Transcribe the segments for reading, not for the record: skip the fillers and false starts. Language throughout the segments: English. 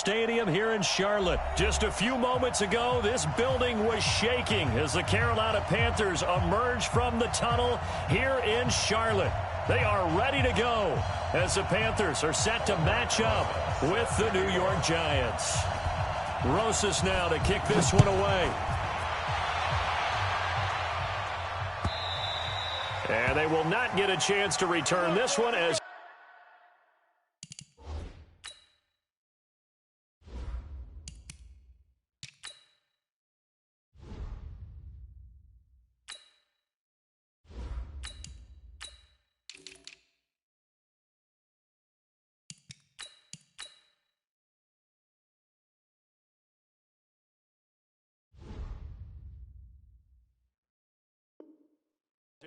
Stadium here in Charlotte. Just a few moments ago, this building was shaking as the Carolina Panthers emerged from the tunnel here in Charlotte. They are ready to go as the Panthers are set to match up with the New York Giants. Rosas now to kick this one away. And they will not get a chance to return this one as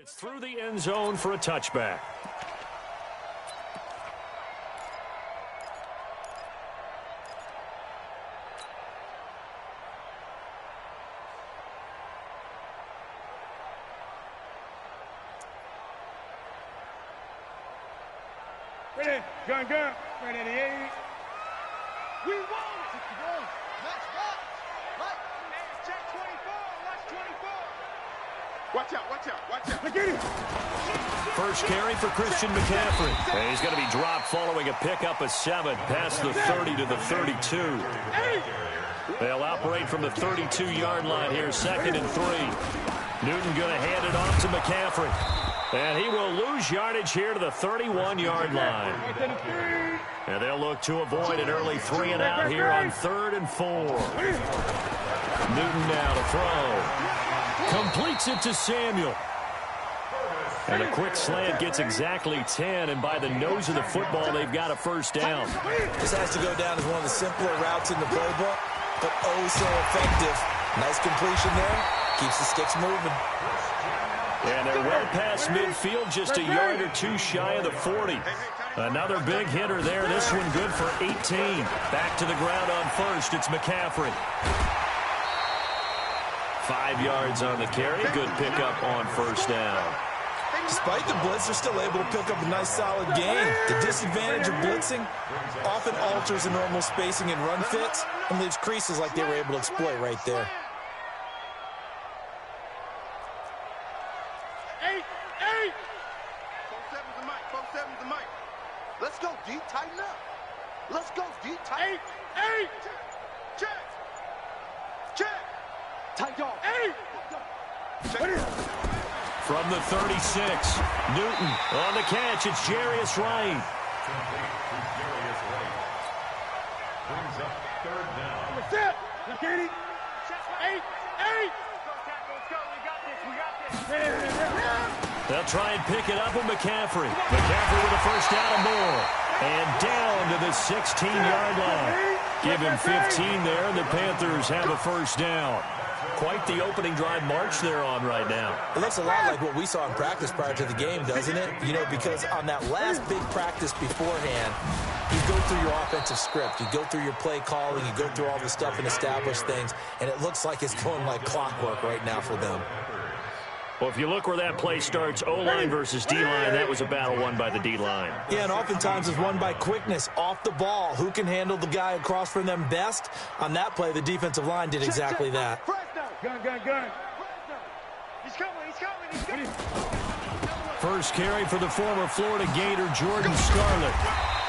it's through the end zone for a touchback. Ready, gun, ready to 80. We won! Match back! Right. Check 24, watch 24. Watch out, watch out, watch out. Look at him. First carry for Christian McCaffrey. And he's going to be dropped following a pickup of 7 past the 30 to the 32. They'll operate from the 32-yard line here, 2nd and 3. Newton going to hand it off to McCaffrey. And he will lose yardage here to the 31-yard line. And they'll look to avoid an early 3 and out here on 3rd and 4. Newton now to throw. Completes it to Samuel. And a quick slant gets exactly 10, and by the nose of the football, they've got a first down. This has to go down as one of the simpler routes in the playbook, but oh so effective. Nice completion there. Keeps the sticks moving. And they're well past midfield, just a yard or 2 shy of the 40. Another big hitter there. This one good for 18. Back to the ground on first. It's McCaffrey. 5 yards on the carry. Good pickup on first down. Despite the blitz, they're still able to pick up a nice solid gain. The disadvantage of blitzing often alters the normal spacing and run fits and leaves creases like they were able to exploit right there. Let's go, D. Tighten up. Let's go, D. Tighten. 8. Check. Check. Tight dog. 8. Check. From the 36, Newton on the catch. It's Jarius Wright. Brings up 3rd down. That's it. Look at it. 8. Let's go. We got this. They'll try and pick it up with McCaffrey. McCaffrey with a first down and more. And down to the 16-yard line. Give him 15 there, and the Panthers have a first down. Quite the opening drive march they're on right now. It looks a lot like what we saw in practice prior to the game, doesn't it? You know, because on that last big practice beforehand, you go through your offensive script. You go through your play calling. You go through all the stuff and establish things. And it looks like it's going like clockwork right now for them. Well, if you look where that play starts, O-line versus D-line, that was a battle won by the D-line. Yeah, and oftentimes it's won by quickness, off the ball. Who can handle the guy across from them best? On that play, the defensive line did exactly that. Gun. He's coming. First carry for the former Florida Gator, Jordan Scarlett.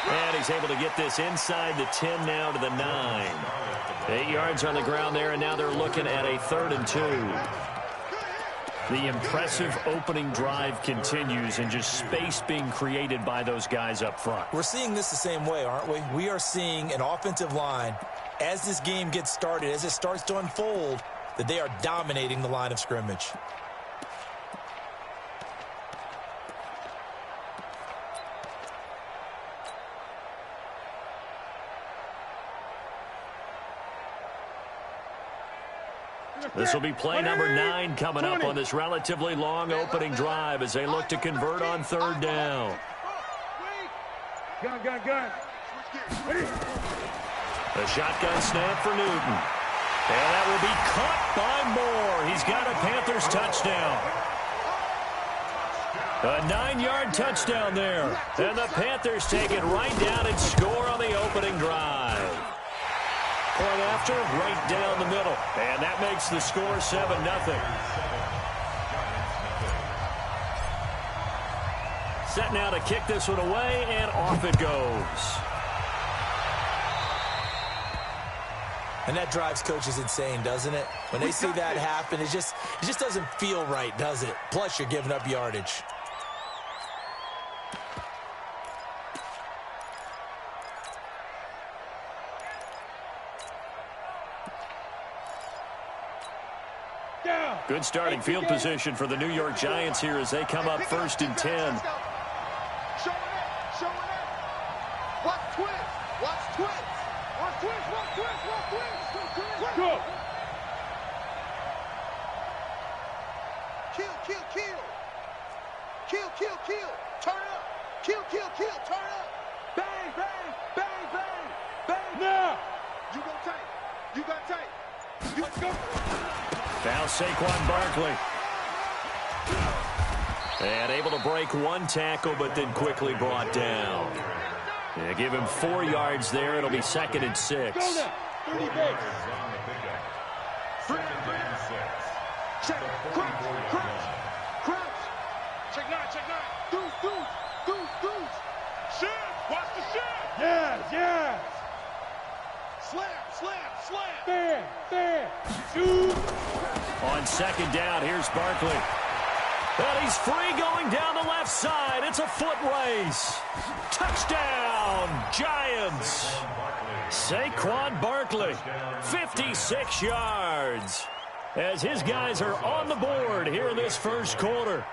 And he's able to get this inside the 10 now to the 9. 8 yards on the ground there, and now they're looking at a 3rd and 2. The impressive opening drive continues, and just space being created by those guys up front. We're seeing this the same way, aren't we? We are seeing an offensive line, as this game gets started, as it starts to unfold, that they are dominating the line of scrimmage. This will be play number 9 coming up on this relatively long opening drive as they look to convert on 3rd down. Gun. The shotgun snap for Newton. And that will be caught by Moore. He's got a Panthers touchdown. A 9-yard touchdown there. And the Panthers take it right down and score on the opening drive. after, right down the middle. And that makes the score 7-0. Set now to kick this one away, and off it goes. And that drives coaches insane, doesn't it? When they see that happen, it just doesn't feel right, does it? Plus, you're giving up yardage. Good starting field position for the New York Giants here as they come up 1st and 10. Show it up, show it up. Watch twist, watch twist. Watch twist, watch twist, watch twist. Let's go. Kill, kill, kill. Kill, kill, kill. Turn up. Kill, kill, kill. Turn up. Bang, bang, bang, bang, bang. Now. You go tight. You got tight. Let's go. Now Saquon Barkley. And able to break one tackle, but then quickly brought down. Yeah, give him 4 yards there. It'll be 2nd and 6. Go now. 30 base. Check. Crunch. Crunch. Crunch. Check 9. Check 9. Deuce. Shit. Watch the shit. Yes. Slam. There. Shoot. On 2nd down, here's Barkley. And he's free going down the left side. It's a foot race. Touchdown, Giants. Saquon Barkley, 56 yards. As his guys are on the board here in this first quarter.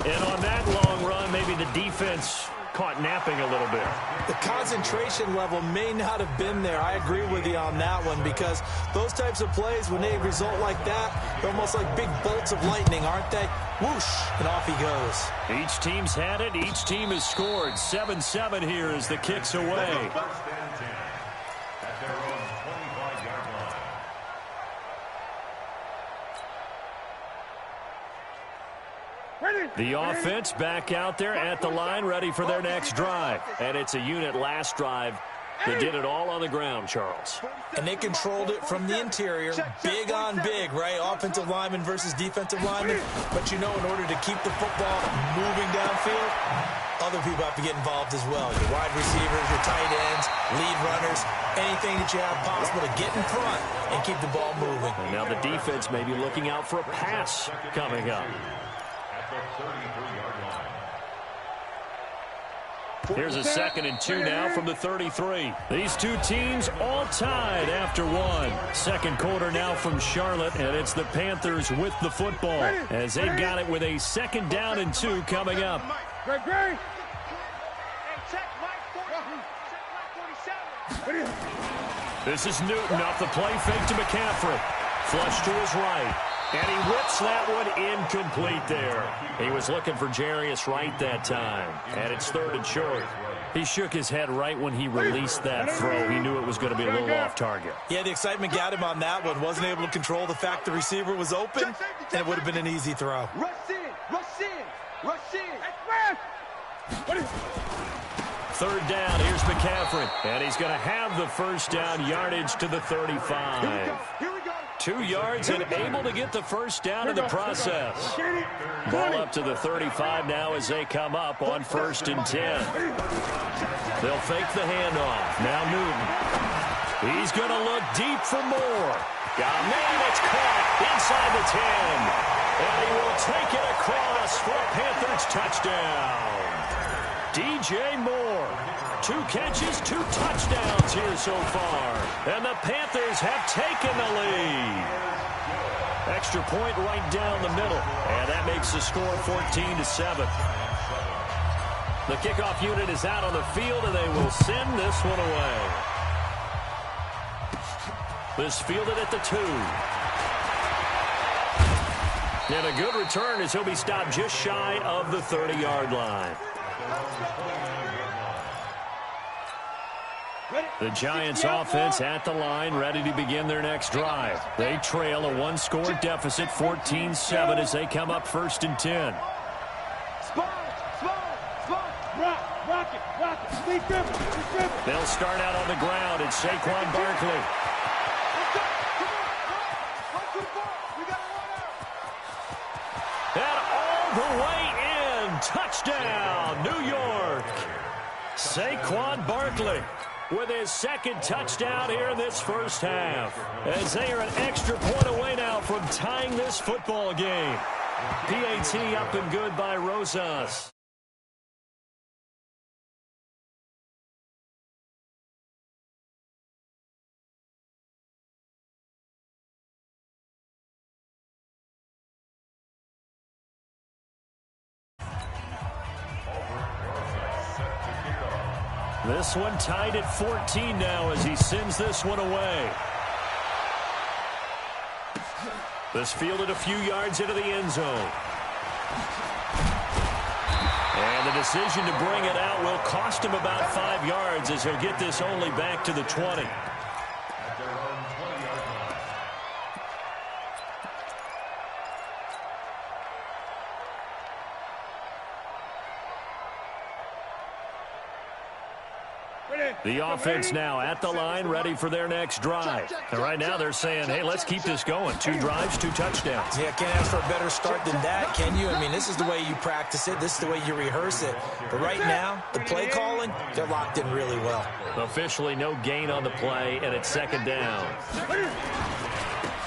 And on that long run, maybe the defense caught napping a little bit. The concentration level may not have been there. I agree with you on that one, because those types of plays, when they result like that, they're almost like big bolts of lightning, aren't they? Whoosh, and off he goes. Each team's had it. Each team has scored. 7-7 here as the kick's away. The offense back out there at the line, ready for their next drive. And it's a unit last drive that did it all on the ground, Charles. And they controlled it from the interior, big on big, right? Offensive lineman versus defensive lineman. But you know, in order to keep the football moving downfield, other people have to get involved as well. Your wide receivers, your tight ends, lead runners, anything that you have possible to get in front and keep the ball moving. And now the defense may be looking out for a pass coming up. Here's a 2nd and 2 now from the 33. These two teams all tied after one. Second quarter now from Charlotte, and it's the Panthers with the football as they've got it with a 2nd down and 2 coming up. This is Newton off the play fake to McCaffrey. Flush to his right. And he whips that one incomplete there. He was looking for Jarius Wright that time. And it's 3rd and short. He shook his head right when he released that throw. He knew it was going to be a little off target. Yeah, the excitement got him on that one. Wasn't able to control the fact the receiver was open, and it would have been an easy throw. Rush in. 3rd down, here's McCaffrey. And he's going to have the 1st down, yardage to the 35. 2 yards and able to get the 1st down in the process. Ball up to the 35 now as they come up on 1st and 10. They'll fake the handoff. Now Newton. He's going to look deep for more. Man, it's caught inside the 10. And he will take it across for a Panthers touchdown. DJ Moore. 2 catches, 2 touchdowns here so far. And the Panthers have taken the lead. Extra point right down the middle. And that makes the score 14-7. The kickoff unit is out on the field, and they will send this one away. This fielded at the 2. And a good return as he'll be stopped just shy of the 30-yard line. The Giants offense at the line, ready to begin their next drive. They trail a 1-score deficit, 14-7, as they come up 1st and 10. Rock it. They'll start out on the ground. It's Saquon Barkley. Saquon Barkley with his second touchdown here in this first half, as they are an extra point away now from tying this football game. PAT up and good by Rosas. This one tied at 14 now as he sends this one away. This fielded a few yards into the end zone. And the decision to bring it out will cost him about 5 yards as he'll get this only back to the 20. The offense now at the line, ready for their next drive. And right now they're saying, hey, let's keep this going. 2 drives, 2 touchdowns. Yeah, can't ask for a better start than that, can you? I mean, this is the way you practice it. This is the way you rehearse it. But right now, the play calling, they're locked in really well. Officially no gain on the play, and it's second down.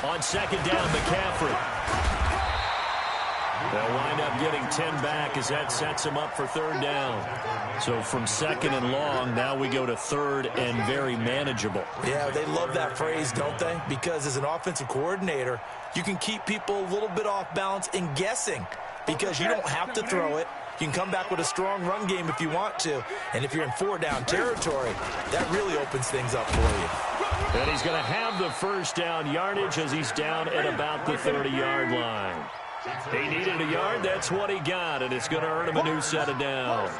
On second down, McCaffrey. They'll wind up getting 10 back as that sets them up for third down. So from second and long, now we go to third and very manageable. Yeah, they love that phrase, don't they? Because as an offensive coordinator, you can keep people a little bit off balance and guessing because you don't have to throw it. You can come back with a strong run game if you want to. And if you're in 4-down territory, that really opens things up for you. And he's going to have the first down yardage as he's down at about the 30-yard line. He needed a yard. That's what he got, and it's going to earn him a new set of downs.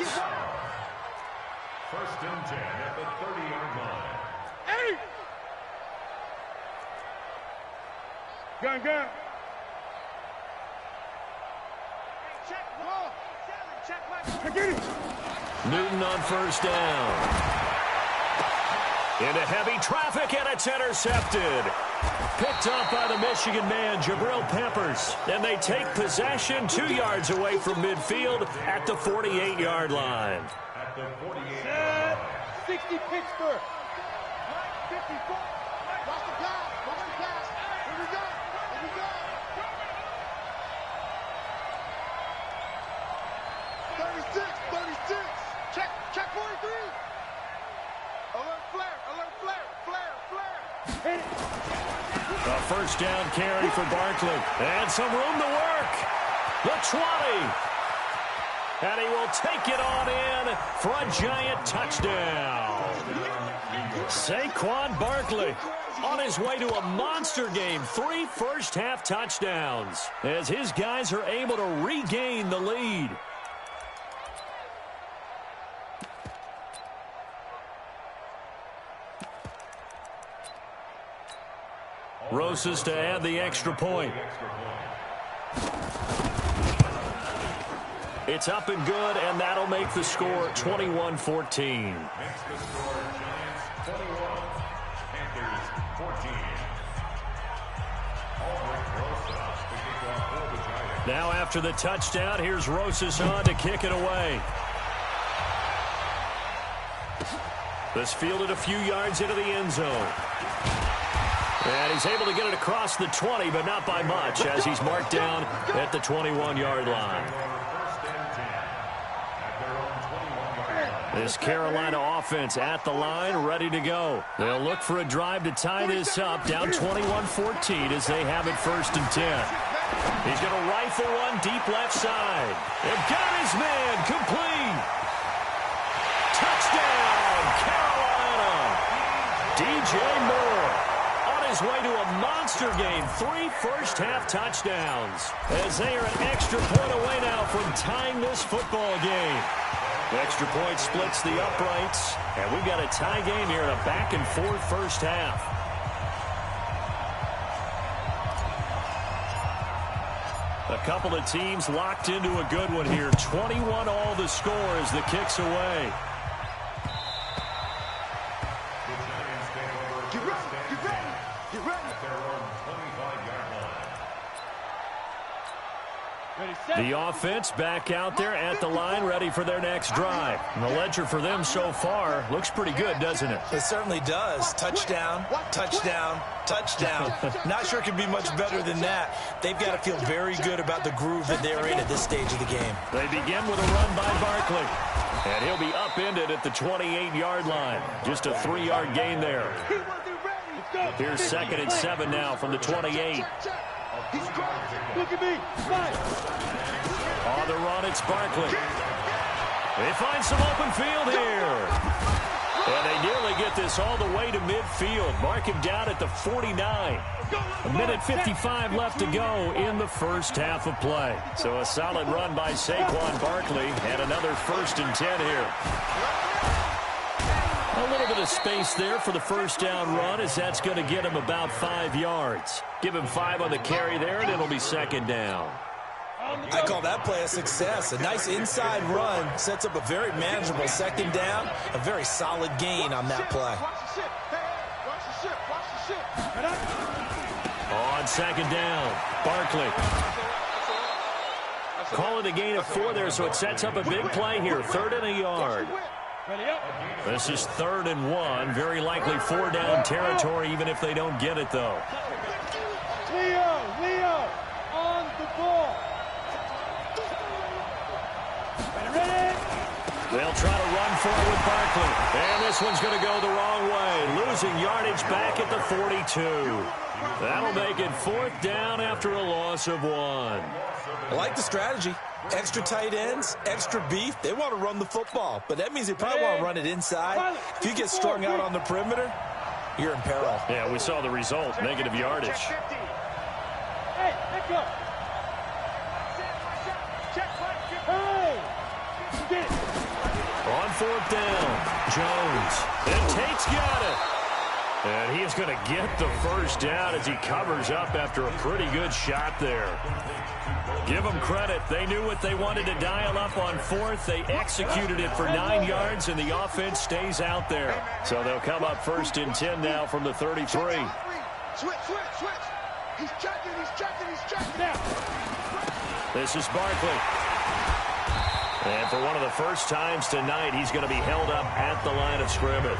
First and 10 at the 30-yard line. Hey! Gun. Newton on first down. Into heavy traffic, and it's intercepted. Picked up by the Michigan man, Jabril Peppers. And they take possession 2 yards away from midfield at the 48-yard line. At the 48. 60 Pittsburgh. 54. Watch the pass. Here we go. 36. Check 43. Alert flare. Hit it. A first down carry for Barkley. And some room to work. The 20. And he will take it on in for a giant touchdown. Saquon Barkley on his way to a monster game. 3 first-half touchdowns as his guys are able to regain the lead. Rosas to add the extra point. It's up and good, and that'll make the score 21-14. Makes the score Giants 21, Panthers 14. Rosas to kick off for the Giants. Now after the touchdown, here's Rosas on to kick it away. This fielded a few yards into the end zone. And he's able to get it across the 20, but not by much, as he's marked down at the 21-yard line. This Carolina offense at the line, ready to go. They'll look for a drive to tie this up, down 21-14 as they have it first and 10. He's going to rifle one deep left side. And got his man complete. Touchdown, Carolina. DJ Moore on his way to a monster game. 3 first-half touchdowns as they are an extra point away now from tying this football game. The extra point splits the uprights, and we've got a tie game here in a back-and-forth first half. A couple of teams locked into a good one here. 21 all the score as the kick's away. Get ready. At their own 25-yard line. The offense back out there at the line, ready for their next drive. And the ledger for them so far looks pretty good, doesn't it? It certainly does. Touchdown, touchdown, touchdown. Not sure it could be much better than that. They've got to feel very good about the groove that they're in at this stage of the game. They begin with a run by Barkley. And he'll be upended at the 28-yard line. Just a 3-yard gain there. Here's 2nd and 7 now from the 28. Look at me. On the run, it's Barkley. They find some open field here. And they nearly get this all the way to midfield. Mark him down at the 49. A minute 55 left to go in the first half of play. So a solid run by Saquon Barkley and another 1st and 10 here. A little bit of space there for the first down run, as that's going to get him about 5 yards. Give him 5 on the carry there, and it'll be 2nd down. I call that play a success. A nice inside run sets up a very manageable 2nd down. A very solid gain on that play. On 2nd down, Barkley. Call it a gain of 4 there, so it sets up a big play here. 3rd and a yard. This is 3rd and 1. Very likely 4 down territory, even if they don't get it, though. Leo, on the ball. They'll try to run for it with Barkley. And this one's going to go the wrong way. Losing yardage back at the 42. That'll make it 4th down after a loss of 1. I like the strategy. Extra tight ends, extra beef. They want to run the football, but that means they probably want to run it inside. If you get strung out on the perimeter, you're in peril. Yeah, we saw the result, negative yardage. Hey, let go. On 4th down, Jones. And Tate's got it. And he's going to get the 1st down as he covers up after a pretty good shot there. Give them credit. They knew what they wanted to dial up on 4th. They executed it for 9 yards, and the offense stays out there. So they'll come up 1st and 10 now from the 33. Switch. He's checking. Now. This is Barkley. And for one of the first times tonight, he's going to be held up at the line of scrimmage.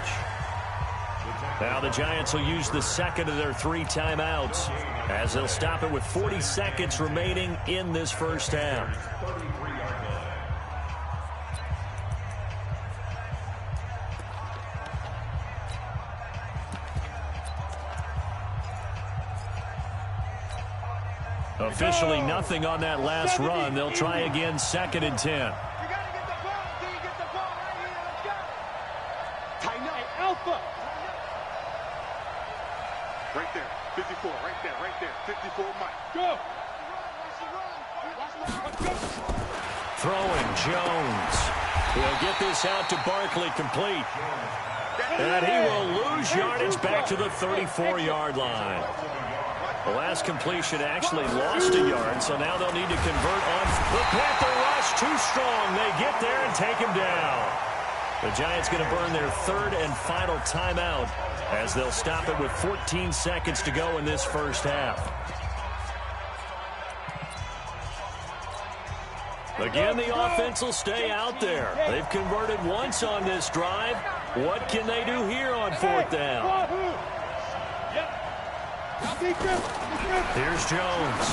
Now the Giants will use the 2nd of their 3 timeouts as they'll stop it with 40 seconds remaining in this first half. Officially nothing on that last run. They'll try again 2nd and 10. You got to get the ball. Can you get the ball right here? Let's go. Tighten up. Hey, Alpha. Right there. 54. Right there. 54, Mike. Go. Throwing Jones. He'll get this out to Barkley complete. And he will lose yardage back to the 34-yard line. The last completion actually lost a yard, so now they'll need to convert on. The Panther rush too strong. They get there and take him down. The Giants going to burn their 3rd and final timeout as they'll stop it with 14 seconds to go in this first half. Again, the offense will stay out there. They've converted once on this drive. What can they do here on 4th down? Here's Jones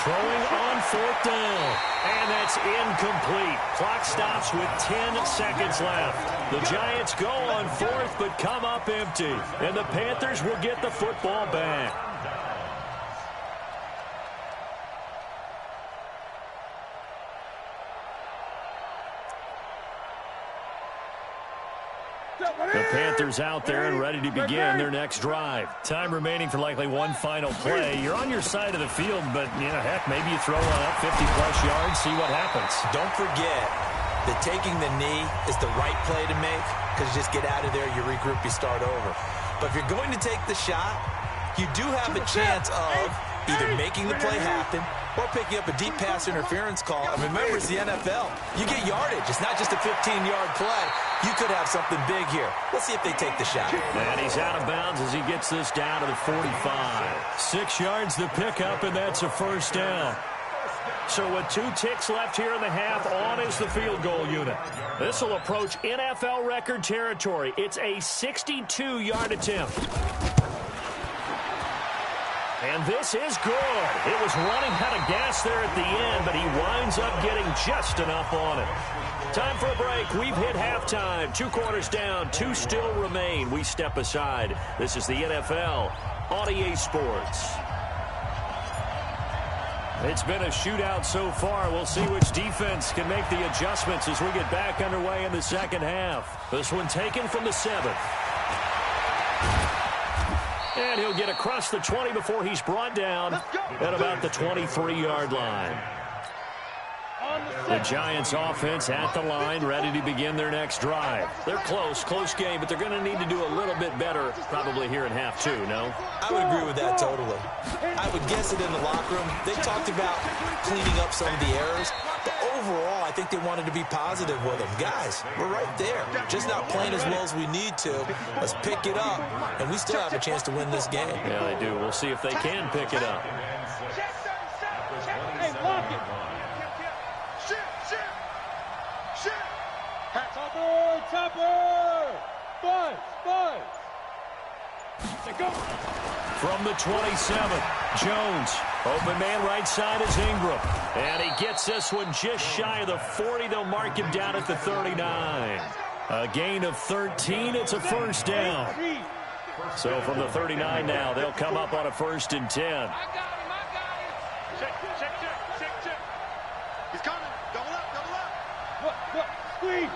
throwing on 4th down, and that's incomplete. Clock stops with 10 seconds left. The Giants go on 4th but come up empty, and the Panthers will get the football back. The Panthers out there and ready to begin their next drive. Time remaining for likely one final play. You're on your side of the field, but, heck, maybe you throw one up 50-plus yards, see what happens. Don't forget that taking the knee is the right play to make, because you just get out of there, you regroup, you start over. But if you're going to take the shot, you do have a chance of either making the play happen or picking up a deep pass interference call. And remember, it's the NFL. You get yardage. It's not just a 15-yard play. You could have something big here. Let's see if they take the shot. And he's out of bounds as he gets this down to the 45. 6 yards to pick up, and that's a 1st down. So with 2 ticks left here in the half, on is the field goal unit. This will approach NFL record territory. It's a 62-yard attempt. And this is good. It was running out of gas there at the end, but he winds up getting just enough on it. Time for a break. We've hit halftime. 2 quarters down, 2 still remain. We step aside. This is the NFL on EA Sports. It's been a shootout so far. We'll see which defense can make the adjustments as we get back underway in the second half. This one taken from the 7th. And he'll get across the 20 before he's brought down at about the 23-yard line. The Giants offense at the line, ready to begin their next drive. They're close game, but they're going to need to do a little bit better probably here in half 2, no? I would agree with that totally. I would guess it in the locker room. They talked about cleaning up some of the errors, but overall, I think they wanted to be positive with them. Guys, we're right there. Just not playing as well as we need to. Let's pick it up, and we still have a chance to win this game. Yeah, they do. We'll see if they can pick it up. Hey, block it. Topper! Five! Go! From the 27, Jones. Open man right side is Ingram. And he gets this one just shy of the 40. They'll mark him down at the 39. A gain of 13. It's a first down. So from the 39 now, they'll come up on a 1st and 10. I got him. Check. He's coming. Double up. Look. Squeeze.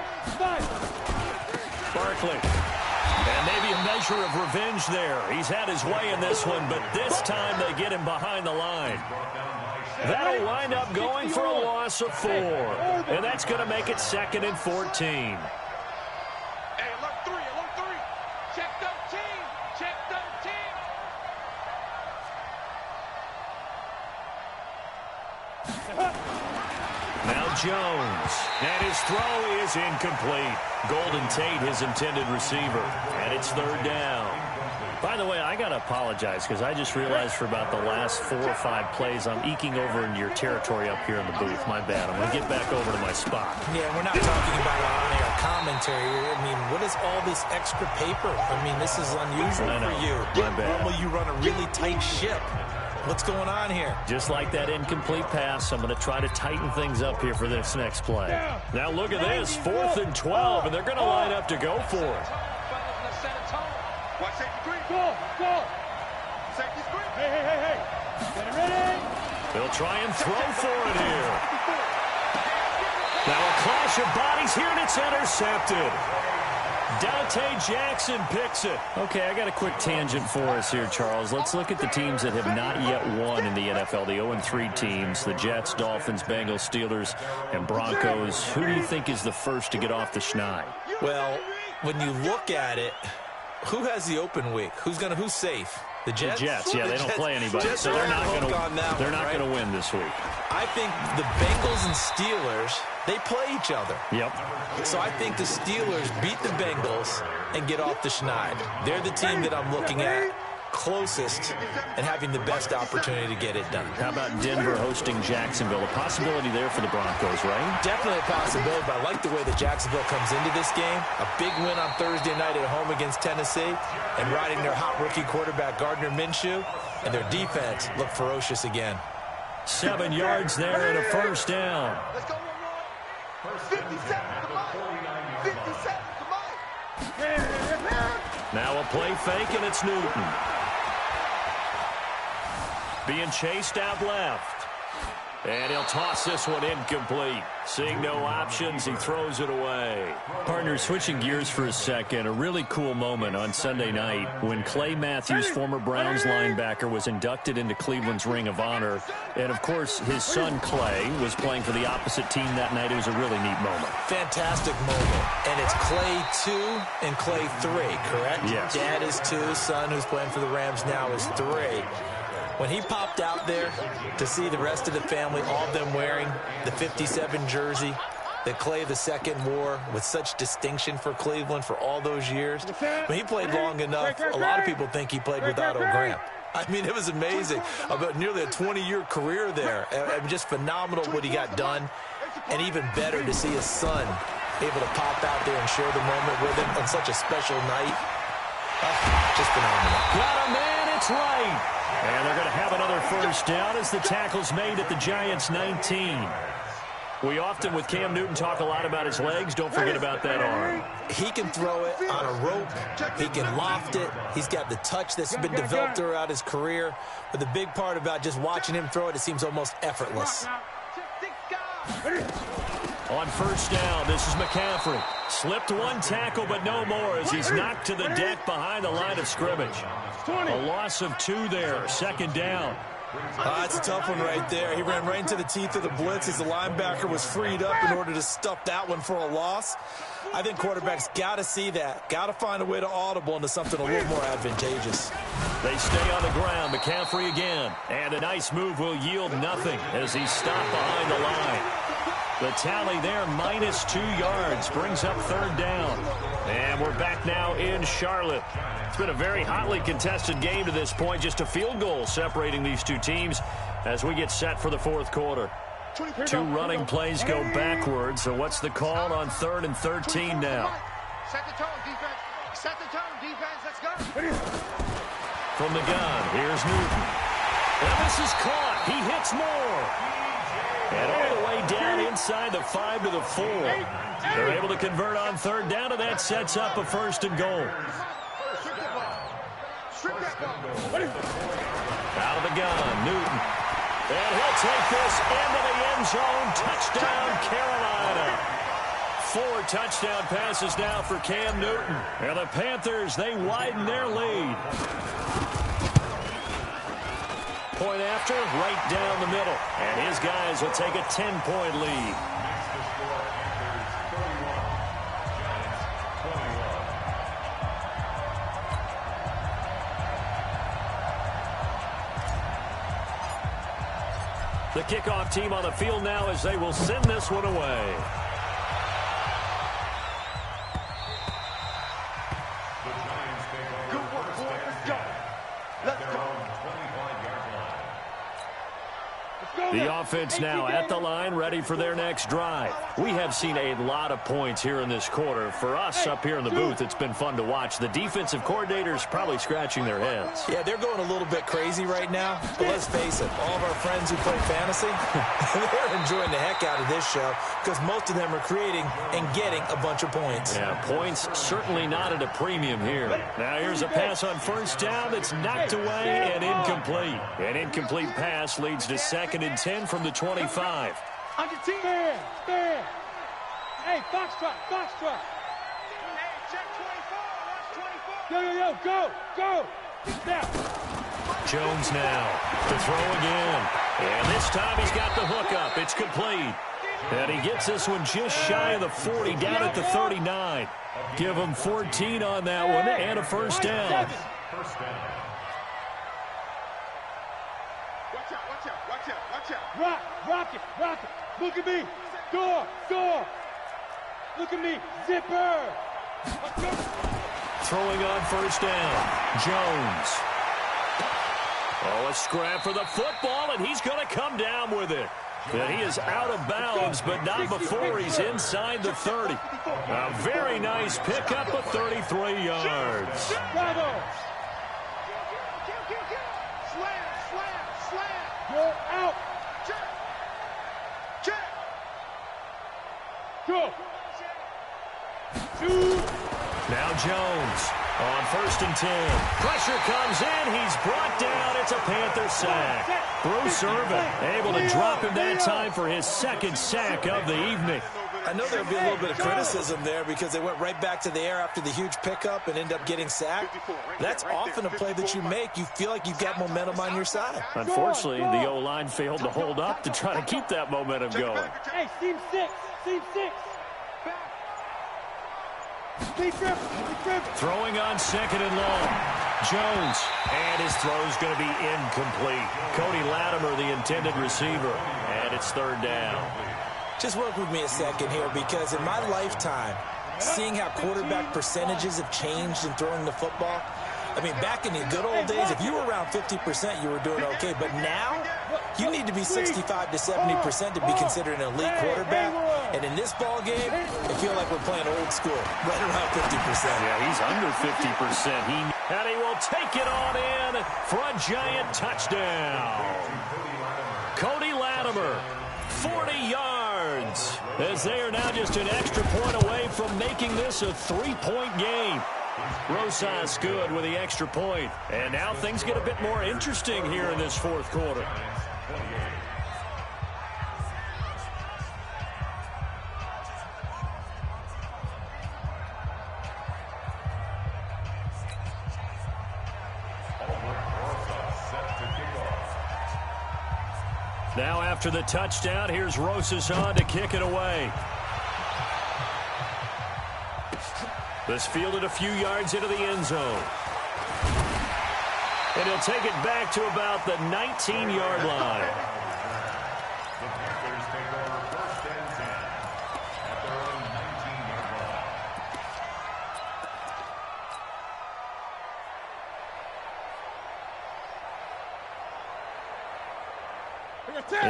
Barkley. And maybe a measure of revenge there. He's had his way in this one, but this time they get him behind the line. That'll wind up going for a loss of 4. And that's going to make it 2nd and 14. Hey, alert 3. Check 13. Now Jones. And his throw is incomplete. Golden Tate, his intended receiver. And it's 3rd down. By the way, I got to apologize because I just realized for about the last 4 or 5 plays, I'm eking over into your territory up here in the booth. My bad. I'm going to get back over to my spot. Yeah, we're not talking about on-air commentary. I mean, what is all this extra paper? I mean, this is unusual for you. My bad. Normally you run a really tight ship. What's going on here? Just like that incomplete pass, I'm going to try to tighten things up here for this next play. Now look at this, 4th and 12, and they're going to line up to go for it. Watch safety screen. Go. Safety screen. Hey. Get it ready. They'll try and throw for it here. Now a clash of bodies here, and it's intercepted. Dante Jackson picks it. Okay, I got a quick tangent for us here, Charles. Let's look at the teams that have not yet won in the NFL, the 0-3 teams, the Jets, Dolphins, Bengals, Steelers, and Broncos. Who do you think is the first to get off the schneid? Well, when you look at it, who has the open week? Who's safe? The Jets? The Jets, yeah, they don't play anybody, so they're not going to win this week. I think the Bengals and Steelers, they play each other. Yep. So I think the Steelers beat the Bengals and get off the schneid. They're the team that I'm looking at closest and having the best opportunity to get it done. How about Denver hosting Jacksonville? A possibility there for the Broncos, right? Definitely a possibility, but I like the way that Jacksonville comes into this game. A big win on Thursday night at home against Tennessee and riding their hot rookie quarterback Gardner Minshew, and their defense looked ferocious again. 7 yards there and a first down. Let's go, 57 to Mike. 57 to Mike. Now a play fake, and it's Newton. Being chased out left. And he'll toss this one incomplete. Seeing no options, he throws it away. Partner, switching gears for a second, a really cool moment on Sunday night when Clay Matthews, former Browns linebacker, was inducted into Cleveland's Ring of Honor. And, of course, his son Clay was playing for the opposite team that night. It was a really neat moment. Fantastic moment. And it's Clay 2 and Clay 3, correct? Yes. Dad is 2, son who's playing for the Rams now is 3. When he popped out there to see the rest of the family, all of them wearing the 57 jersey that Clay II wore with such distinction for Cleveland for all those years, when he played long enough, a lot of people think he played with Otto Graham. I mean, it was amazing. About nearly a 20-year career there. Just phenomenal what he got done. And even better to see his son able to pop out there and share the moment with him on such a special night. Just phenomenal. Got a man, it's right. And they're going to have another first down as the tackle's made at the Giants' 19. We often, with Cam Newton, talk a lot about his legs. Don't forget about that arm. He can throw it on a rope. He can loft it. He's got the touch that's been developed throughout his career. But the big part about just watching him throw it seems almost effortless. On first down, this is McCaffrey. Slipped one tackle, but no more as he's knocked to the deck behind the line of scrimmage. A loss of 2 there, second down. That's a tough one right there. He ran right into the teeth of the blitz as the linebacker was freed up in order to stuff that one for a loss. I think quarterbacks got to see that. Got to find a way to audible into something a little more advantageous. They stay on the ground. McCaffrey again. And a nice move will yield nothing as he's stopped behind the line. The tally there, minus 2 yards, brings up third down. And we're back now in Charlotte. It's been a very hotly contested game to this point. Just a field goal separating these two teams as we get set for the fourth quarter. 2 running plays go backwards. So what's the call on 3rd and 13 now? Set the tone, defense. Set the tone, defense. Let's go. From the gun, here's Newton. And this is caught. He hits more. And all the way down inside the 5 to the 4. They're able to convert on third down, and that sets up a 1st and goal. Out of the gun, Newton. And he'll take this into the end zone. Touchdown, Carolina. 4 touchdown passes now for Cam Newton. And the Panthers, they widen their lead. Point after, right down the middle. And his guys will take a 10-point lead. The kickoff team on the field now as they will send this one away. Good work, boy. Let's go. Let's go. The offense now at the line, ready for their next drive. We have seen a lot of points here in this quarter. For us up here in the booth, it's been fun to watch. The defensive coordinators probably scratching their heads. Yeah, they're going a little bit crazy right now. But let's face it, all of our friends who play fantasy, they're enjoying the heck out of this show because most of them are creating and getting a bunch of points. Yeah, points certainly not at a premium here. Now here's a pass on first down that's knocked away and incomplete. An incomplete pass leads to 2nd and 10 from the 25. On your team. Stand. Hey, Foxtrot. Hey, check 24. Watch 24. Go. Now. Jones now to throw again. And this time he's got the hook up. It's complete. And he gets this one just shy of the 40, down at the 39. Give him 14 on that one and a first down. Rock it. Look at me. Door. Look at me. Zipper. Throwing on first down. Jones. Oh, a scrap for the football, and he's going to come down with it. And he is out of bounds, but not before he's inside the 30. A very nice pickup of 33 yards. Bravo. Slam. Go out. Check. Go. 2. Now Jones on 1st and 10. Pressure comes in. He's brought down. It's a Panther sack. Bruce Irvin able to drop him that time for his 2nd sack of the evening. I know there'll be a little bit of criticism there because they went right back to the air after the huge pickup and end up getting sacked. That's often a play that you make. You feel like you've got momentum on your side. Unfortunately, the O-line failed to hold up to try to keep that momentum going. Hey, seam 6. Throwing on 2nd and long. Jones, and his throw's going to be incomplete. Cody Latimer, the intended receiver, and it's 3rd down. Just work with me a second here because in my lifetime, seeing how quarterback percentages have changed in throwing the football, I mean, back in the good old days, if you were around 50%, you were doing okay. But now, you need to be 65 to 70% to be considered an elite quarterback. And in this ball game, I feel like we're playing old school, right around 50%. Yeah, he's under 50%. And he will take it on in for a giant touchdown. Cody Latimer, 40 yards, as they are now just an extra point away from making this a 3-point game. Rosas good with the extra point. And now things get a bit more interesting here in this fourth quarter. Now after the touchdown, here's Rosas on to kick it away. This fielded a few yards into the end zone. And he'll take it back to about the 19-yard line. The Panthers take over 1st and 10 at their own 19-yard line.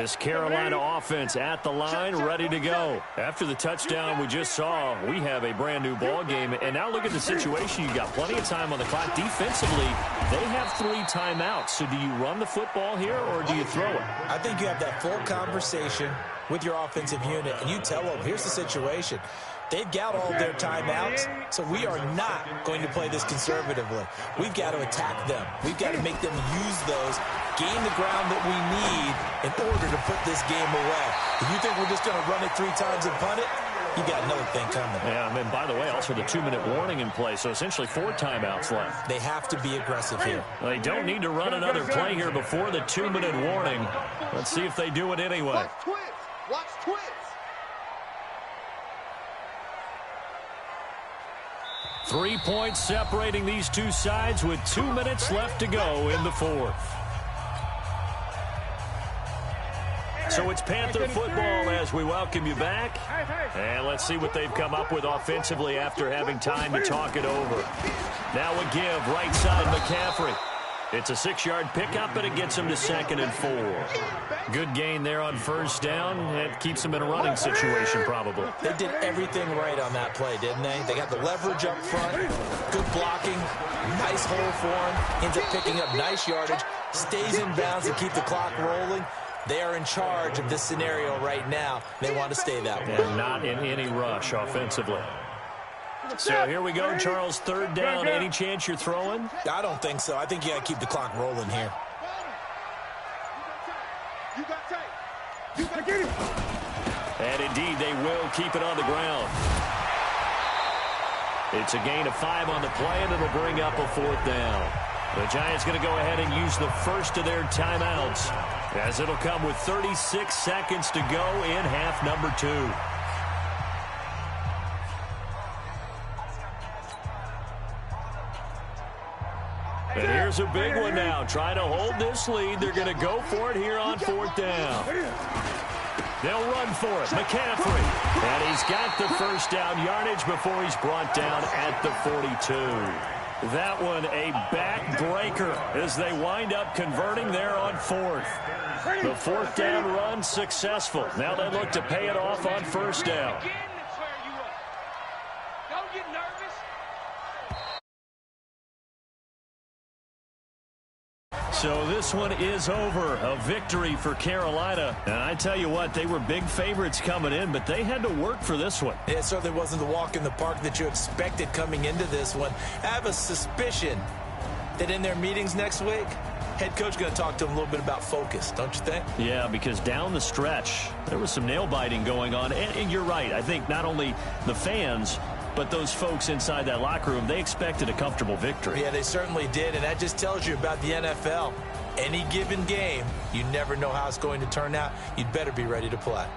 This Carolina offense at the line, ready to go. After the touchdown we just saw, we have a brand new ball game. And now look at the situation. You've got plenty of time on the clock. Defensively, they have 3 timeouts. So do you run the football here or do you throw it? I think you have that full conversation with your offensive unit, and you tell them, here's the situation. They've got all their timeouts, so we are not going to play this conservatively. We've got to attack them. We've got to make them use those, gain the ground that we need in order to put this game away. If you think we're just going to run it 3 times and punt it, you got another thing coming. Yeah, and then, by the way, also the 2-minute warning in play, so essentially 4 timeouts left. They have to be aggressive here. They don't need to run another play here before the 2-minute warning. Let's see if they do it anyway. Watch twins. Watch twins. 3 points separating these two sides with 2 minutes left to go in the fourth. So it's Panther football as we welcome you back. And let's see what they've come up with offensively after having time to talk it over. Now a give, right side McCaffrey. It's a 6-yard pickup, and it gets him to 2nd and 4. Good gain there on 1st down. It keeps him in a running situation, probably. They did everything right on that play, didn't they? They got the leverage up front, good blocking, nice hole for him, ends up picking up nice yardage, stays in bounds to keep the clock rolling. They are in charge of this scenario right now. They want to stay that way. And not in any rush offensively. So here we go, Charles, 3rd down. Any chance you're throwing? I don't think so. I think you got to keep the clock rolling here. You got tape. You got to get him. And indeed, they will keep it on the ground. It's a gain of 5 on the play, and it'll bring up a 4th down. The Giants going to go ahead and use the first of their timeouts, as it'll come with 36 seconds to go in half number 2. And here's a big one now. Trying to hold this lead. They're going to go for it here on 4th down. They'll run for it. McCaffrey. And he's got the 1st down yardage before he's brought down at the 42. That one a backbreaker as they wind up converting there on 4th. The 4th down run successful. Now they look to pay it off on 1st down. Don't get nervous. So this one is over. A victory for Carolina. And I tell you what, they were big favorites coming in, but they had to work for this one. It certainly wasn't the walk in the park that you expected coming into this one. I have a suspicion that in their meetings next week, head coach going to talk to them a little bit about focus, don't you think? Yeah, because down the stretch, there was some nail-biting going on. And you're right. I think not only the fans, but those folks inside that locker room, they expected a comfortable victory. Yeah, they certainly did, and that just tells you about the NFL. Any given game, you never know how it's going to turn out. You'd better be ready to play.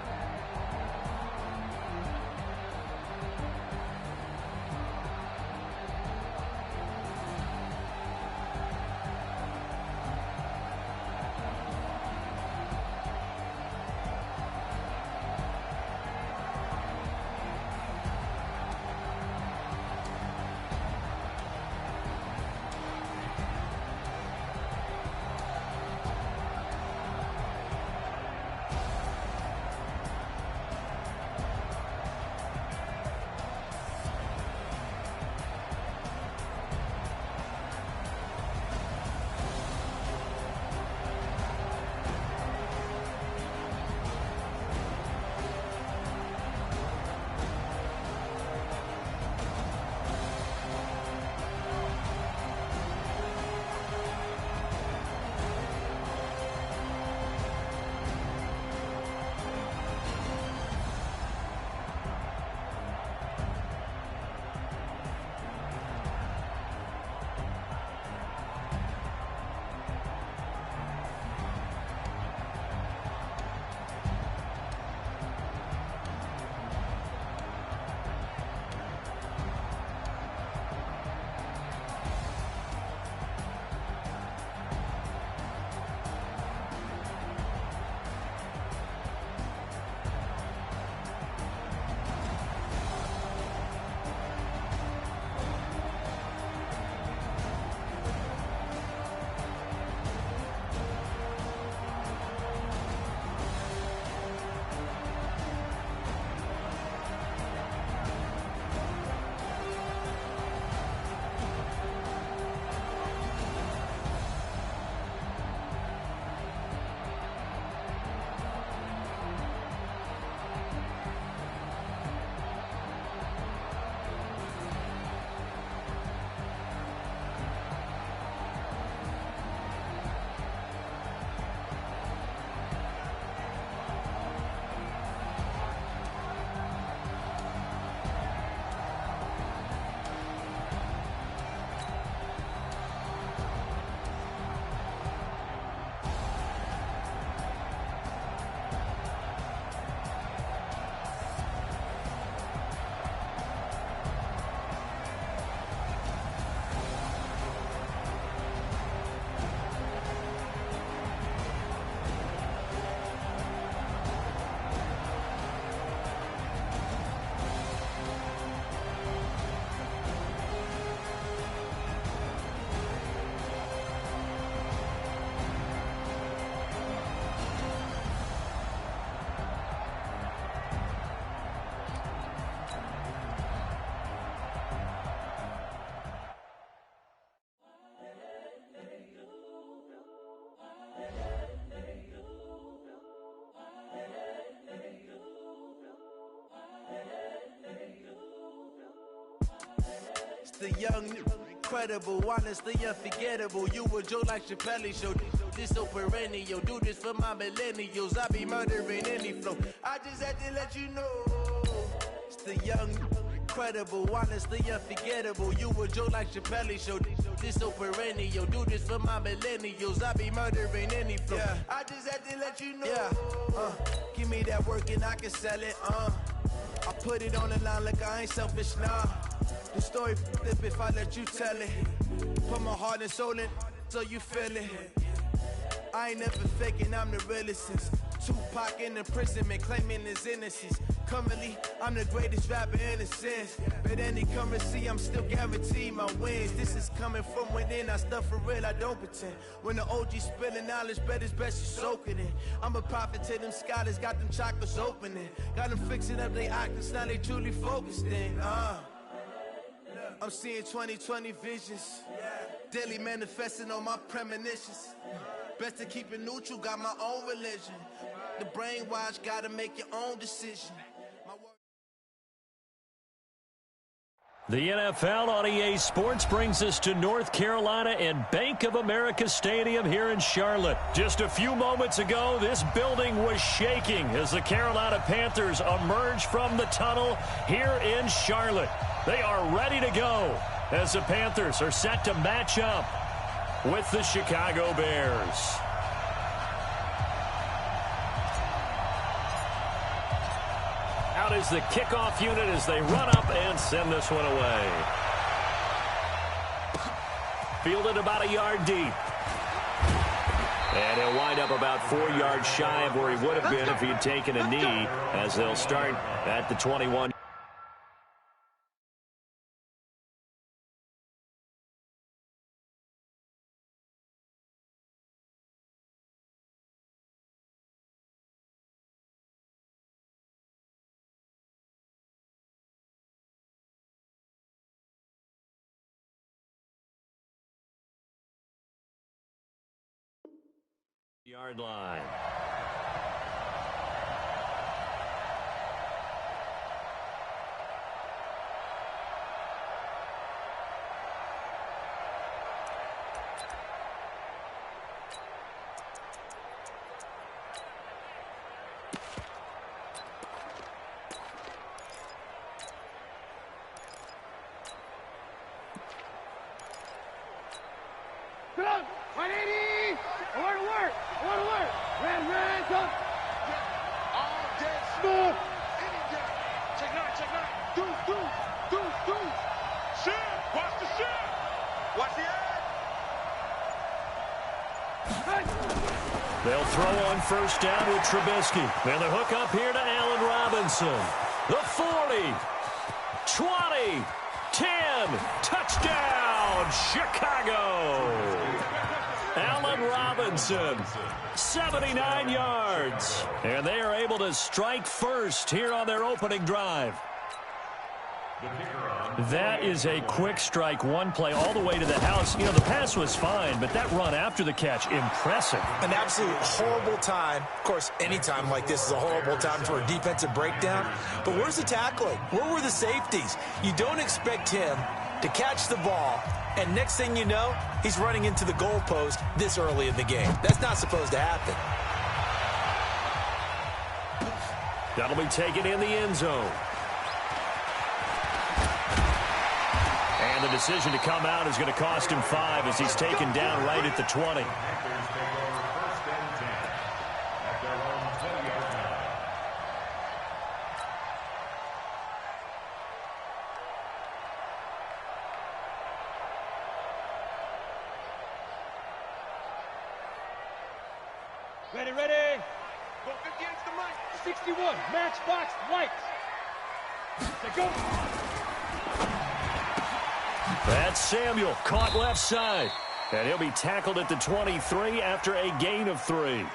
The young, incredible, honestly unforgettable. You a joke like Chappelle Show. This so perennial. Do this for my millennials. I be murdering any flow. I just had to let you know. It's the young, incredible, honestly unforgettable. You a joke like Chappelle Show. This so perennial. Do this for my millennials. I be murdering any flow. Yeah. I just had to let you know. Yeah. Give me that work and I can sell it. I put it on the line like I ain't selfish, nah. The story flip if I let you tell it. Put my heart and soul in so you feel it. I ain't never faking, I'm the realest since Tupac in imprisonment, claiming his innocence. Currently, I'm the greatest rapper in a sense. But any currency, I'm still guaranteed my wins. This is coming from within, I stuff for real, I don't pretend. When the OG spilling knowledge, bet it's best you soak it in. I'm a prophet to them scholars, got them chakras opening. Got them fixing up their octaves, now they truly focused in. I'm seeing 2020 visions. Daily manifesting on my premonitions. Best to keep it neutral, got my own religion. The brainwash, gotta make your own decision. The NFL on EA Sports brings us to North Carolina and Bank of America Stadium here in Charlotte. Just a few moments ago, this building was shaking as the Carolina Panthers emerge from the tunnel here in Charlotte. They are ready to go as the Panthers are set to match up with the Chicago Bears. Out is the kickoff unit as they run up and send this one away. Fielded about a yard deep. And he'll wind up about 4 yards shy of where he would have been if he had taken a knee, as they'll start at the 21. Yard line. Come on, 180! I want to work! I want to work! Red, come! All day smooth! Any day! Check nine! Deuce! Shit! Watch the shit! Watch the edge! They'll throw on first down with Trubisky. And the hook up here to Allen Robinson. The 40, 20, 10, touchdown, Chicago! Allen Robinson, 79 yards. And they are able to strike first here on their opening drive. That is a quick strike, one play all the way to the house. You know, the pass was fine, but that run after the catch, impressive. An absolute horrible time. Of course, any time like this is a horrible time for a defensive breakdown. But where's the tackling? Where were the safeties? You don't expect him to catch the ball, and next thing you know, he's running into the goalpost this early in the game. That's not supposed to happen. That'll be taken in the end zone. And the decision to come out is going to cost him 5 as he's taken down right at the 20. Ready. Go 50 against the mic. 61, matchbox, lights. Let's go. That's Samuel, caught left side. And he'll be tackled at the 23 after a gain of 3.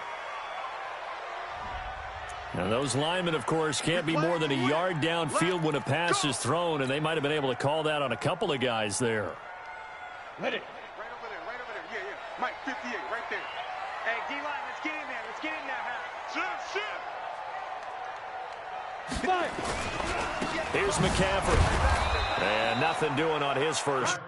Now those linemen, of course, can't be more than a yard downfield when a pass is thrown, and they might have been able to call that on a couple of guys there. Ready. Right over there. Yeah. Mike, 58, right there. Hey, D-line, let's get in there. Let's get in there, Shift. Here's McCaffrey. And nothing doing on his first.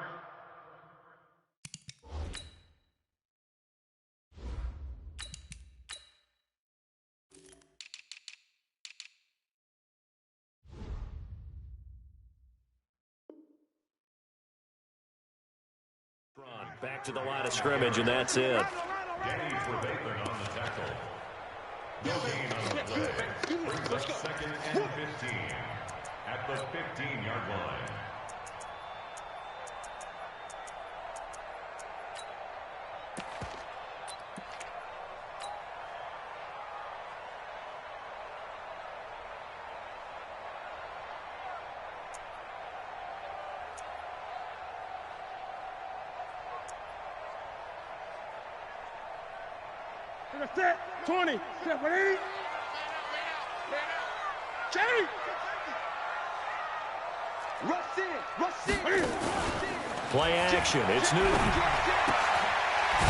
Back to the line of scrimmage, and that's it. Danny rueben on the tackle. No gain on the play. Brings up 2nd and 15 at the 15-yard line. Set, 20, set, ready? Change! Rush in! Play action, it's Newton.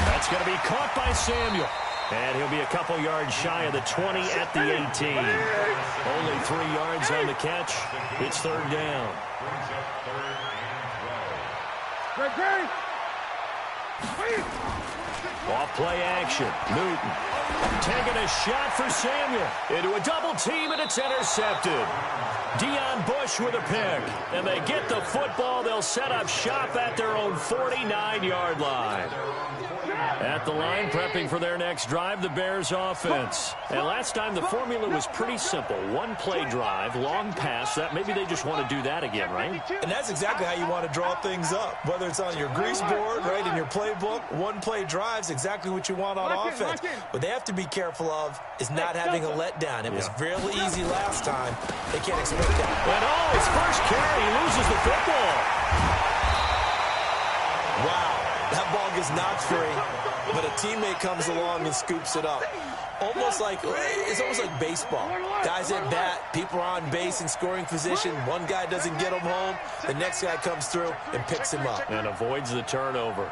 That's going to be caught by Samuel. And he'll be a couple yards shy of the 20 at the 18. Only 3 yards on the catch. It's 3rd down. Brings up 3rd and 12. Great. Off play action. Newton taking a shot for Samuel. Into a double team, and it's intercepted. Deion Bush with a pick. And they get the football. They'll set up shop at their own 49-yard line. At the line, prepping for their next drive, the Bears offense. And last time, the formula was pretty simple. 1-play drive, long pass. That maybe they just want to do that again, right? And that's exactly how you want to draw things up. Whether it's on your grease board, right, in your playbook, 1-play drive's exactly what you want on offense. What they have to be careful of is not having a letdown. It was fairly easy last time. They can't expect that. And his first carry, he loses the football. Wow. That ball gets knocked free, but a teammate comes along and scoops it up. It's almost like baseball. Guys at bat, people are on base in scoring position. One guy doesn't get him home. The next guy comes through and picks him up. And avoids the turnover.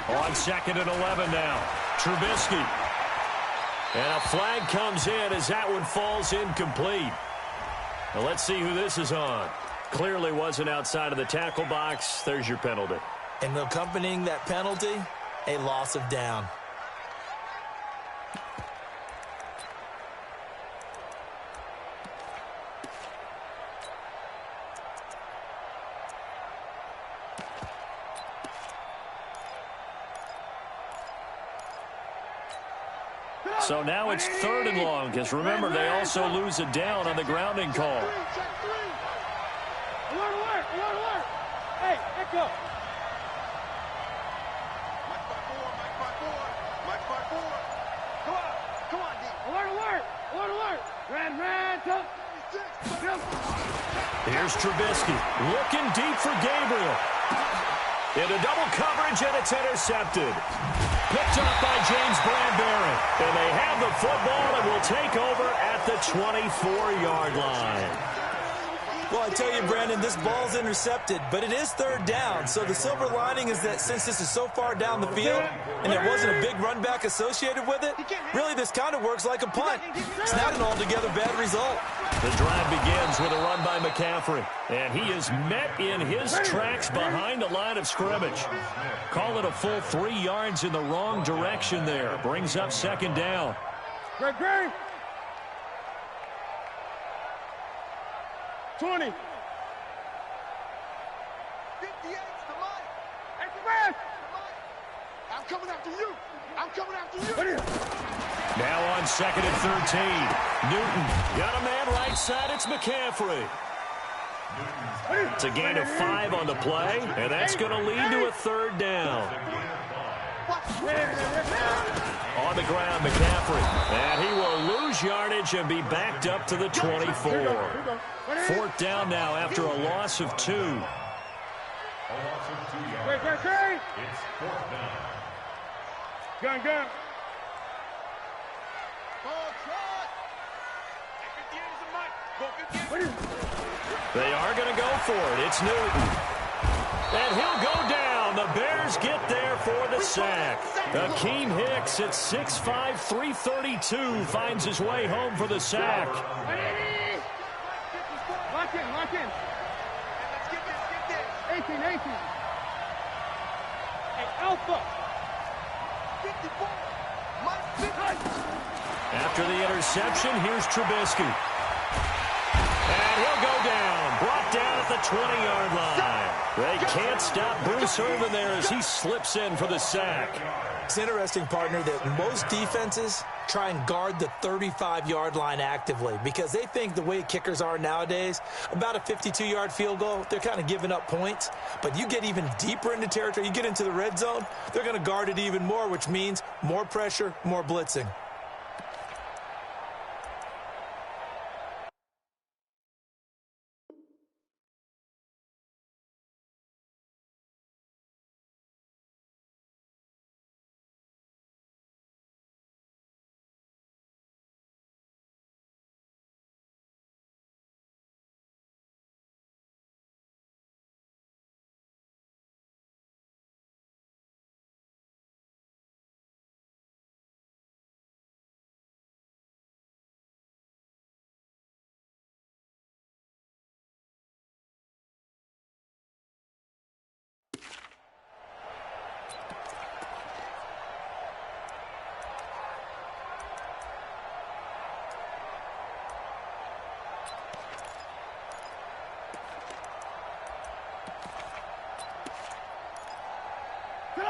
On 2nd and 11 now. Trubisky. And a flag comes in as that one falls incomplete. Now let's see who this is on. Clearly wasn't outside of the tackle box. There's your penalty. And accompanying that penalty, a loss of down. So now it's 3rd and long, because remember, they also lose a down on the grounding call. Alert! Hey, echo! Come on, D. Alert! Ran, tuck. Here's Trubisky, looking deep for Gabriel. Into double coverage, and it's intercepted. Picked up by James Bradbury. And they have the football and will take over at the 24-yard line. Well, I tell you, Brandon, this ball's intercepted, but it is 3rd down. So the silver lining is that since this is so far down the field and there wasn't a big run back associated with it, really this kind of works like a punt. It's not an altogether bad result. The drive begins with a run by McCaffrey, and he is met in his tracks behind the line of scrimmage. Call it a full 3 yards in the wrong direction there. Brings up 2nd down. Great. 20. 58's the line. Hey, I'm coming after you. Now on 2nd and 13. Newton got a man right side. It's McCaffrey. It's a gain of 5 on the play, and that's going to lead to a 3rd down. On the ground, McCaffrey. And he will lose yardage and be backed up to the 24. 4th down now after a loss of 2. A loss of 2 yards. It's 4th down. Gun. They are going to go for it. It's Newton. And he'll go down. and the Bears get there for the sack. Akeem Hicks at 6'5", 332 finds his way home for the sack. Lock in, lock in. Let's get this. 18. Hey, Alpha. 54. After the interception, here's Trubisky. And he'll go down. Brought down at the 20-yard line. They can't stop Bruce Irvin there as he slips in for the sack. It's interesting, partner, that most defenses try and guard the 35-yard line actively because they think the way kickers are nowadays, about a 52-yard field goal, they're kind of giving up points. But you get even deeper into territory, you get into the red zone, they're going to guard it even more, which means more pressure, more blitzing.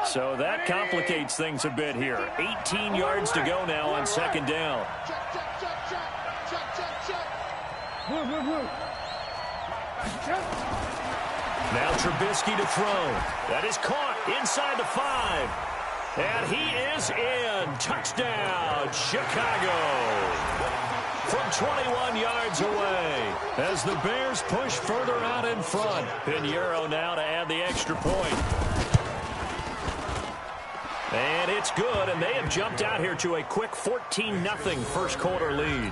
So that complicates things a bit here. 18 yards to go now on second down. Move. Now Trubisky to throw. That is caught inside the 5. And he is in. Touchdown, Chicago. From 21 yards away as the Bears push further out in front. Pinheiro now to add the extra point. And it's good, and they have jumped out here to a quick 14-0 first quarter lead.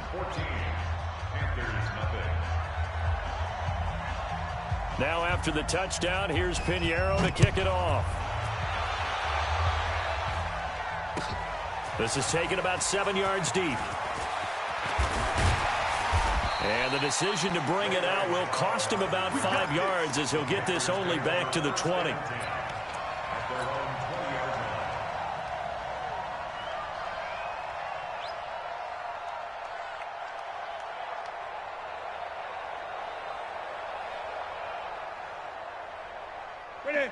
Now after the touchdown, here's Pinheiro to kick it off. This is taken about 7 yards deep. And the decision to bring it out will cost him about 5 yards as he'll get this only back to the 20.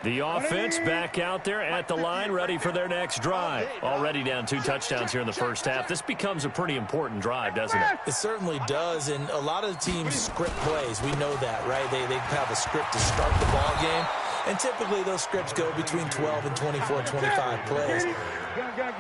The offense back out there at the line, ready for their next drive. Already down 2 touchdowns here in the first half. This becomes a pretty important drive, doesn't it? It certainly does, and a lot of the teams script plays. We know that, right? They have a script to start the ball game, and typically those scripts go between 12 and 24, 25 plays.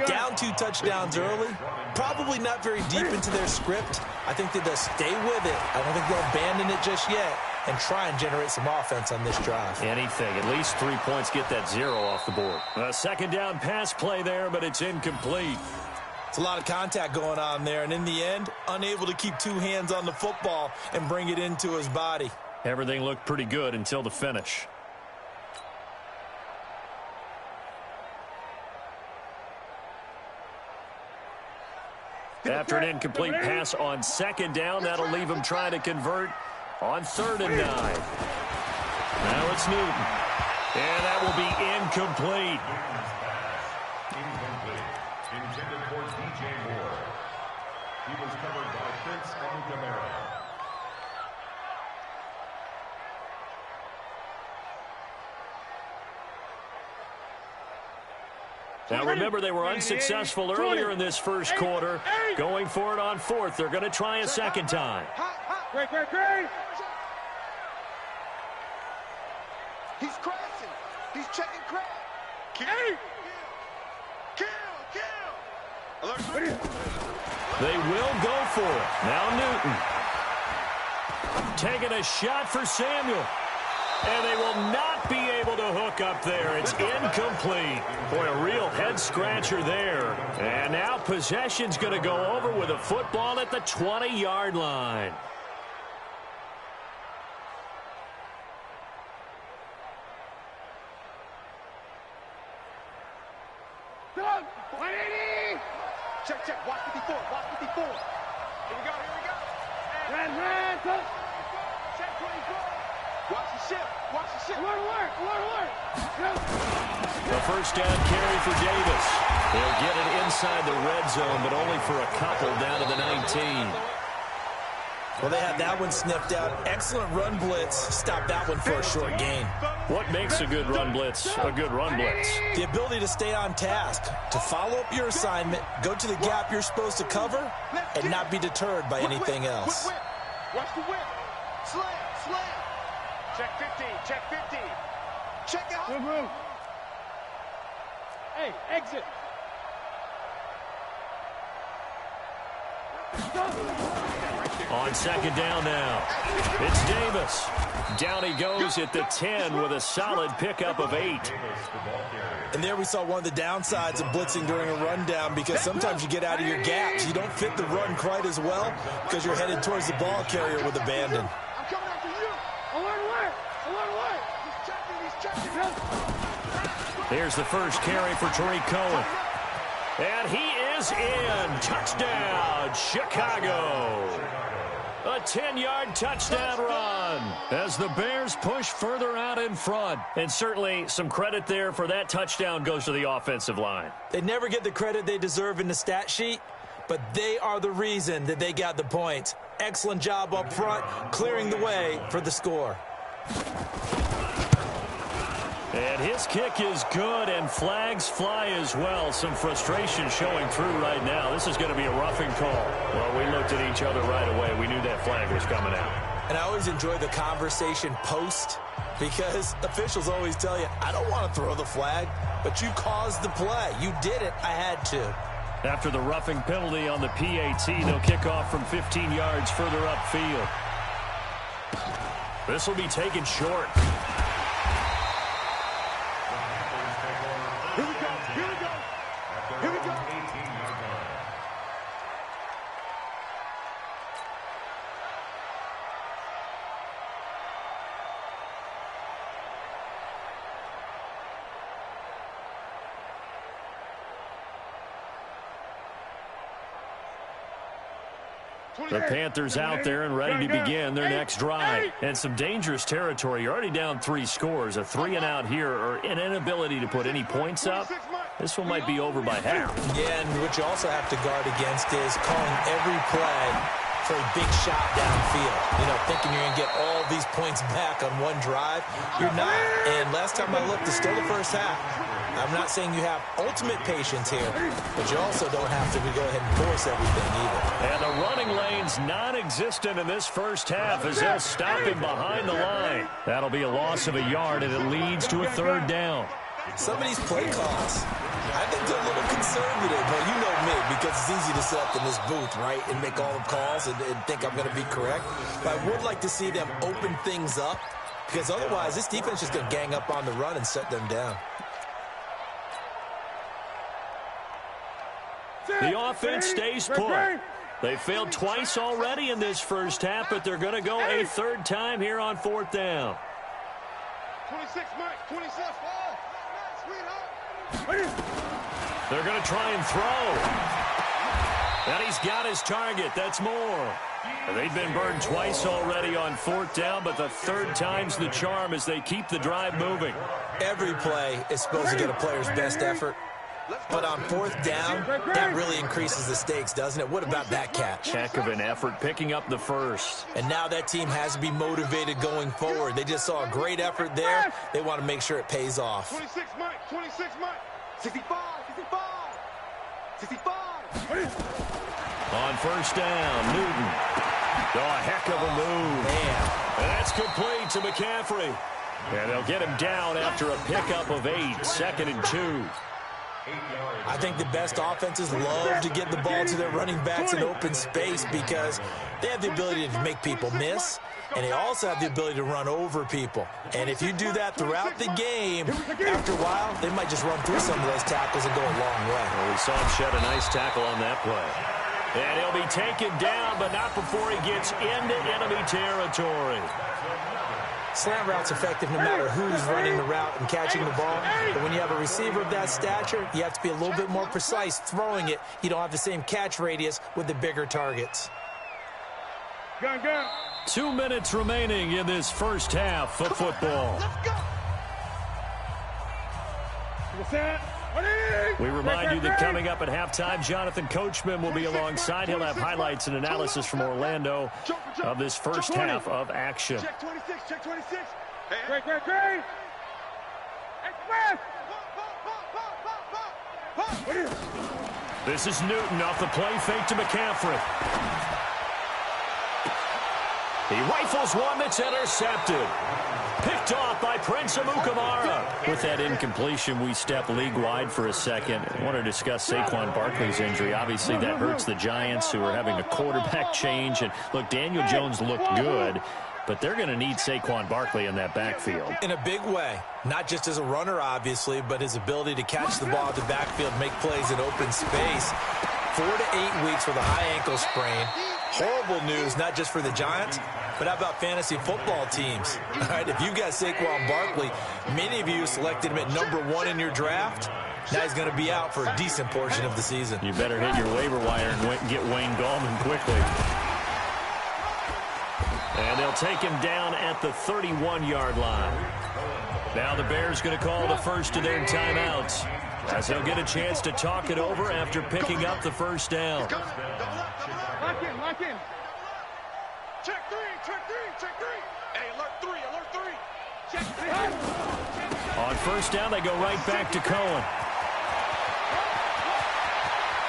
Down 2 touchdowns early, probably not very deep into their script. I think that they'll stay with it. I don't think they'll abandon it just yet and try and generate some offense on this drive. Anything. At least 3 points, get that 0 off the board. A second down pass play there, but it's incomplete. It's a lot of contact going on there, and in the end, unable to keep 2 hands on the football and bring it into his body. Everything looked pretty good until the finish. After an incomplete pass on second down, that'll leave him trying to convert on 3rd and 9. Now it's Newton. And that will be incomplete. Incomplete. Intended for DJ Moore. He was covered by Prince Amukamara. Now remember, they were unsuccessful earlier in this first quarter. Going for it on 4th. They're going to try a second time. Great. He's crashing. He's checking crash. Kill. They will go for it. Now Newton. Taking a shot for Samuel. And they will not be able to hook up there. It's incomplete. Boy, a real head-scratcher there. And now possession's going to go over with a football at the 20-yard line. Check, check. Watch 54. Watch 54. Here we go. Here we go. Red, go. Check 24. Watch the ship. Watch the ship. Alert. The first down carry for Davis. They'll get it inside the red zone, but only for a couple down to the 19. Well, they had that one sniffed out. Excellent run blitz. Stop that one for a short gain. What makes a good run blitz a good run blitz? The ability to stay on task, to follow up your assignment, go to the gap you're supposed to cover, and not be deterred by anything else. Watch the whip. Slam. Check 15. Check 15. Check out. Move. Hey, exit. On second down now, it's Davis. Down he goes at the 10 with a solid pickup of 8. And there we saw one of the downsides of blitzing during a rundown, because sometimes you get out of your gaps. You don't fit the run quite as well because you're headed towards the ball carrier with abandon. I'm coming after you. Alert. He's checking. Here's the first carry for Tariq Cohen. And he is in. Touchdown, Chicago. A 10-yard touchdown run as the Bears push further out in front. And certainly some credit there for that touchdown goes to the offensive line. They never get the credit they deserve in the stat sheet, but they are the reason that they got the points. Excellent job up front, clearing the way for the score. And his kick is good, and flags fly as well. Some frustration showing through right now. This is going to be a roughing call. Well, we looked at each other right away. We knew that flag was coming out. And I always enjoy the conversation post, because officials always tell you, I don't want to throw the flag, but you caused the play. You did it. I had to. After the roughing penalty on the PAT, they'll kick off from 15 yards further upfield. This will be taken short. Here we go. The Panthers out there and ready to begin their next drive. And some dangerous territory. You're already down 3 scores. A 3-and-out here, or an inability to put any points up. This one might be over by half. Yeah, and what you also have to guard against is calling every play for a big shot downfield. You know, thinking you're going to get all these points back on one drive. You're not. And last time I looked, it's still the first half. I'm not saying you have ultimate patience here, but you also don't have to go ahead and force everything either. And the running lane's non-existent in this first half as they'll stop him behind the line. That'll be a loss of a yard, and it leads to a 3rd down. Some of these play calls, I think they're a little conservative. Well, you know me, because it's easy to sit up in this booth, right, and make all the calls and think I'm going to be correct. But I would like to see them open things up, because otherwise this defense is going to gang up on the run and shut them down. The offense stays put. They failed twice already in this first half, but they're going to go a 3rd time here on 4th down. 26, Mike. 26. They're going to try and throw. And he's got his target. That's more. They've been burned twice already on 4th down, but the 3rd time's the charm as they keep the drive moving. Every play is supposed to get a player's best effort. But on 4th down, that really increases the stakes, doesn't it? What about that catch? Heck of an effort picking up the first. And now that team has to be motivated going forward. They just saw a great effort there. They want to make sure it pays off. 26, Mike. 26, Mike. 65. On 1st down, Newton. Oh, a heck of a move. Man. And that's complete to McCaffrey. And they'll get him down after a pickup of 8. 2nd and 2. I think the best offenses love to get the ball to their running backs in open space because they have the ability to make people miss, and they also have the ability to run over people. And if you do that throughout the game, after a while, they might just run through some of those tackles and go a long way. Well, we saw him shed a nice tackle on that play. And he'll be taken down, but not before he gets into enemy territory. Slant route's effective no matter who's running the route and catching the ball. But when you have a receiver of that stature, you have to be a little bit more precise throwing it. You don't have the same catch radius with the bigger targets. 2 minutes remaining in this first half of football. We remind you that coming up at halftime, Jonathan Coachman will be alongside. He'll have highlights and analysis from Orlando of this first half of action. Check 26, check 26. Great. This is Newton off the play fake to McCaffrey. He rifles one that's intercepted. Picked off by Prince Amukamara. With that incompletion, we step league-wide for a second. I want to discuss Saquon Barkley's injury. Obviously, that hurts the Giants, who are having a quarterback change. And, look, Daniel Jones looked good, but they're going to need Saquon Barkley in that backfield. In a big way. Not just as a runner, obviously, but his ability to catch the ball in the backfield, make plays in open space. 4 to 8 weeks with a high ankle sprain. Horrible news, not just for the Giants, but how about fantasy football teams? All right, if you've got Saquon Barkley, many of you selected him at #1 in your draft. Now he's going to be out for a decent portion of the season. You better hit your waiver wire and get Wayne Gallman quickly. And they'll take him down at the 31-yard line. Now the Bears going to call the first of their timeouts, as they'll get a chance to talk it over after picking up the first down. Lock in. Check three. Hey, alert three. Check three. On first down, they go right back to Cohen.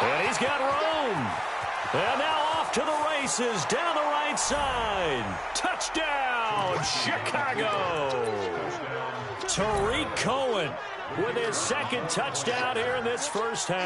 And he's got room. And now off to the races down the right side. Touchdown, Chicago. Tariq Cohen with his second touchdown here in this first half.